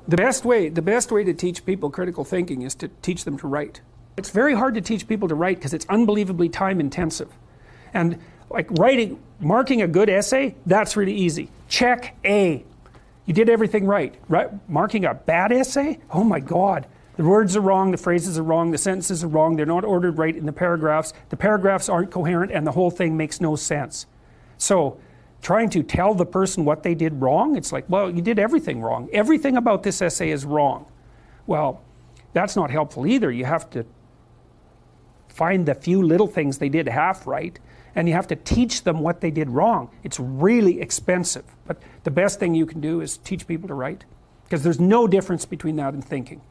The best way to teach people critical thinking is to teach them to write. It's very hard to teach people to write because it's unbelievably time intensive. And like marking a good essay, that's really easy. Check A. You did everything right. Marking a bad essay? Oh my God. The words are wrong, the phrases are wrong, the sentences are wrong, they're not ordered right in the paragraphs aren't coherent, and the whole thing makes no sense. So, trying to tell the person what they did wrong, it's like, well, you did everything wrong. Everything about this essay is wrong. Well, that's not helpful either. You have to find the few little things they did half right, and you have to teach them what they did wrong. It's really expensive. But the best thing you can do is teach people to write, because there's no difference between that and thinking.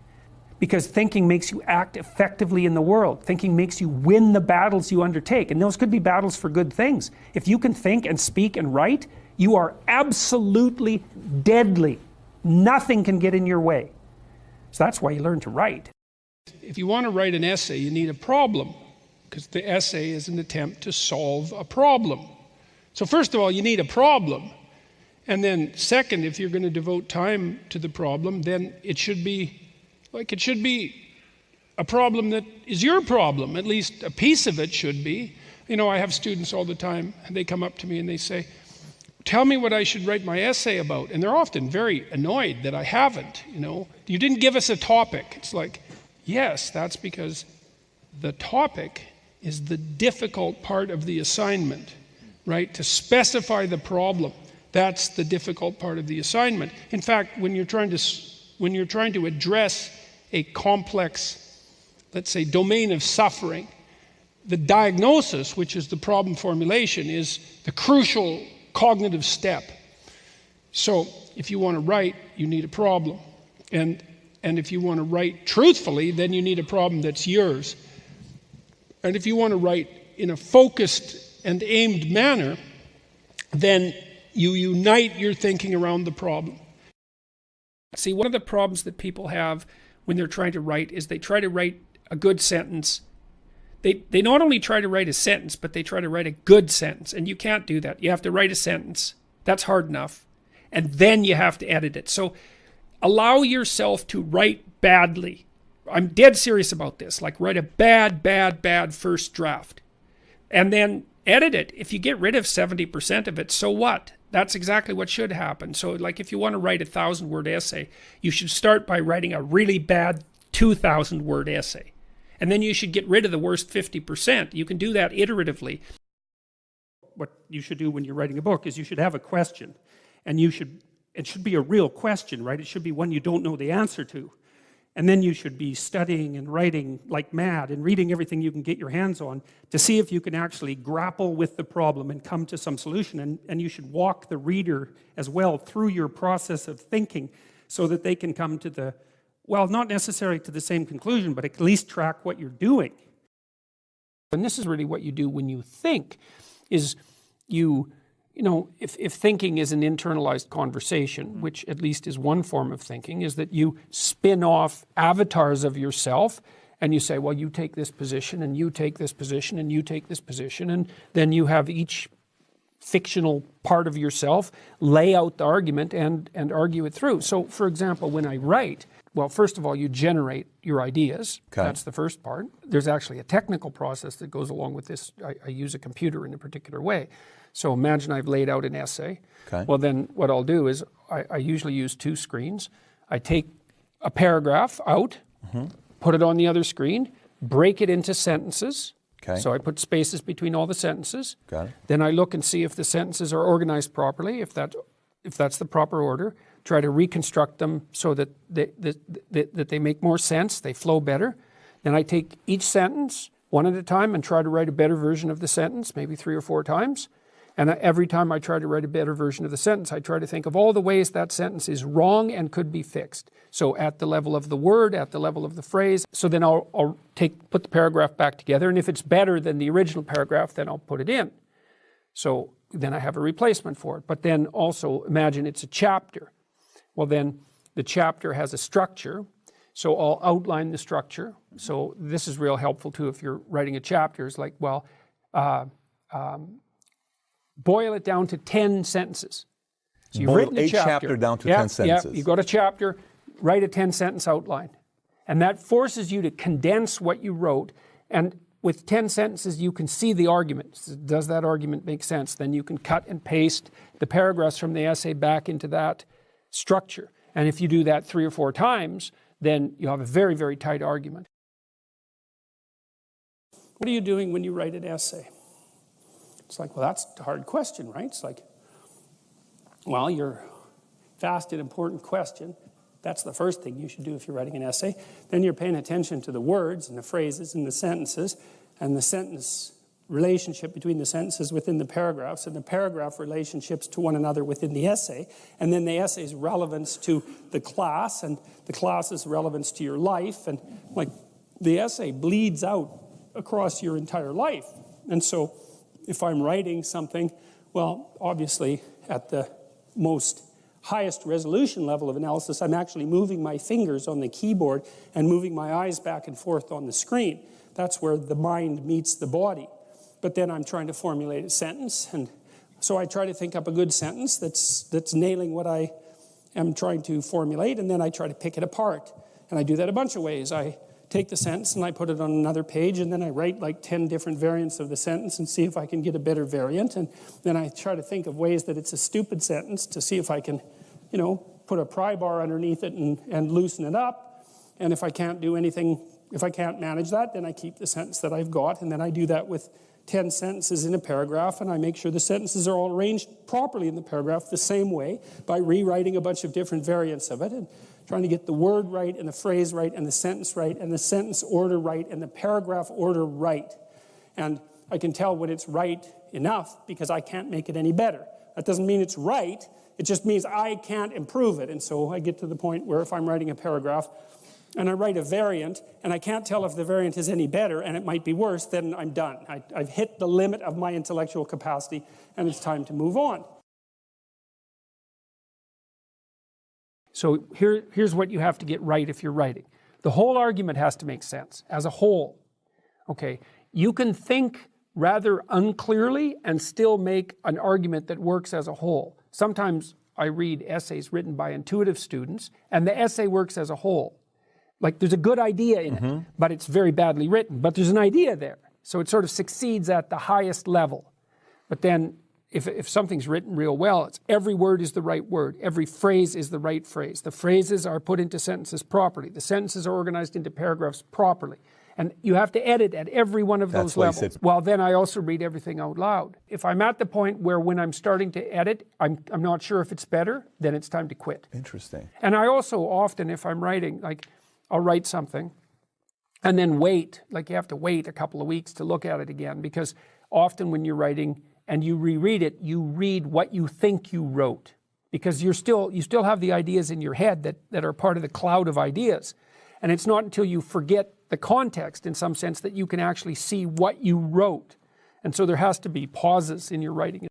Because thinking makes you act effectively in the world. Thinking makes you win the battles you undertake. And those could be battles for good things. If you can think and speak and write, you are absolutely deadly. Nothing can get in your way. So that's why you learn to write. If you want to write an essay, you need a problem, because the essay is an attempt to solve a problem. So first of all, you need a problem. And then second, if you're going to devote time to the problem, then it should be a problem that is your problem. At least a piece of it should be. You know, I have students all the time, and they come up to me and they say, tell me what I should write my essay about. And they're often very annoyed that I haven't, you know. You didn't give us a topic. It's like, yes, that's because the topic is the difficult part of the assignment, right? To specify the problem, that's the difficult part of the assignment. In fact, when you're trying to address a complex, let's say, domain of suffering, the diagnosis, which is the problem formulation, is the crucial cognitive step. So if you want to write, you need a problem. And if you want to write truthfully, then you need a problem that's yours. And if you want to write in a focused and aimed manner, then you unite your thinking around the problem. See, one of the problems that people have when they're trying to write is they try to write a good sentence. They not only try to write a sentence, but they try to write a good sentence. And you can't do that. You have to write a sentence. That's hard enough. And then you have to edit it. So allow yourself to write badly. I'm dead serious about this. Like, write a bad first draft. And then edit it. If you get rid of 70% of it, so what? That's exactly what should happen. So like, if you want to write a 1,000-word essay, you should start by writing a really bad 2,000-word essay. And then you should get rid of the worst 50%. You can do that iteratively. What you should do when you're writing a book is you should have a question. And it should be a real question, right? It should be one you don't know the answer to. And then you should be studying and writing like mad and reading everything you can get your hands on to see if you can actually grapple with the problem and come to some solution. And you should walk the reader as well through your process of thinking so that they can come to the, well, not necessarily to the same conclusion, but at least track what you're doing. And this is really what you do when you think, is you know, if thinking is an internalized conversation, which at least is one form of thinking, is that you spin off avatars of yourself and you say, well, you take this position and you take this position and you take this position, and then you have each fictional part of yourself lay out the argument and argue it through. So, for example, when I write, well, first of all, you generate your ideas. Okay. That's the first part. There's actually a technical process that goes along with this. I use a computer in a particular way. So imagine I've laid out an essay. Okay. Well, then what I'll do is I usually use two screens. I take a paragraph out, put it on the other screen, break it into sentences. Okay. So I put spaces between all the sentences. Got it. Then I look and see if the sentences are organized properly, if that's the proper order. Try to reconstruct them so that they make more sense, they flow better. Then I take each sentence one at a time and try to write a better version of the sentence, maybe 3 or 4 times. And every time I try to write a better version of the sentence, I try to think of all the ways that sentence is wrong and could be fixed. So at the level of the word, at the level of the phrase. So then I'll put the paragraph back together, and if it's better than the original paragraph, then I'll put it in. So then I have a replacement for it. But then also imagine it's a chapter. Well, then the chapter has a structure, so I'll outline the structure. So this is real helpful too if you're writing a chapter. It's like, well, boil it down to 10 sentences. So you've written a chapter down to 10 sentences. Yeah, you got a chapter, write a 10-sentence outline. And that forces you to condense what you wrote. And with 10 sentences, you can see the argument. Does that argument make sense? Then you can cut and paste the paragraphs from the essay back into that structure. And if you do that 3 or 4 times, then you have a very, very tight argument. What are you doing when you write an essay? It's like, well, that's a hard question, right? It's like, well, you're vast and important question. That's the first thing you should do if you're writing an essay. Then you're paying attention to the words and the phrases and the sentences and the sentence relationship between the sentences within the paragraphs and the paragraph relationships to one another within the essay, and then the essay's relevance to the class and the class's relevance to your life. And like the essay bleeds out across your entire life. And so if I'm writing something, well, obviously at the most highest resolution level of analysis, I'm actually moving my fingers on the keyboard and moving my eyes back and forth on the screen. That's where the mind meets the body. But then I'm trying to formulate a sentence, and so I try to think up a good sentence that's nailing what I am trying to formulate, and then I try to pick it apart. And I do that a bunch of ways. I take the sentence and I put it on another page, and then I write like 10 different variants of the sentence and see if I can get a better variant. And then I try to think of ways that it's a stupid sentence to see if I can, put a pry bar underneath it and loosen it up. And if I can't do anything, if I can't manage that, then I keep the sentence that I've got, and then I do that with 10 sentences in a paragraph, and I make sure the sentences are all arranged properly in the paragraph the same way by rewriting a bunch of different variants of it and trying to get the word right and the phrase right and the sentence right and the sentence order right and the paragraph order right. And I can tell when it's right enough because I can't make it any better. That doesn't mean it's right, it just means I can't improve it. And so I get to the point where if I'm writing a paragraph and I write a variant, and I can't tell if the variant is any better, and it might be worse, then I'm done. I've hit the limit of my intellectual capacity, and it's time to move on. So here's what you have to get right if you're writing. The whole argument has to make sense as a whole. Okay, you can think rather unclearly and still make an argument that works as a whole. Sometimes I read essays written by intuitive students, and the essay works as a whole. Like there's a good idea in it, but it's very badly written. But there's an idea there. So it sort of succeeds at the highest level. But then if something's written real well, it's every word is the right word. Every phrase is the right phrase. The phrases are put into sentences properly. The sentences are organized into paragraphs properly. And you have to edit at every one of those levels. Well, then I also read everything out loud. If I'm at the point where when I'm starting to edit, I'm not sure if it's better, then it's time to quit. Interesting. And I also often, if I'm writing, like I'll write something and then wait. Like you have to wait a couple of weeks to look at it again, because often when you're writing and you reread it, you read what you think you wrote, because you still have the ideas in your head that are part of the cloud of ideas. And it's not until you forget the context in some sense that you can actually see what you wrote. And so there has to be pauses in your writing.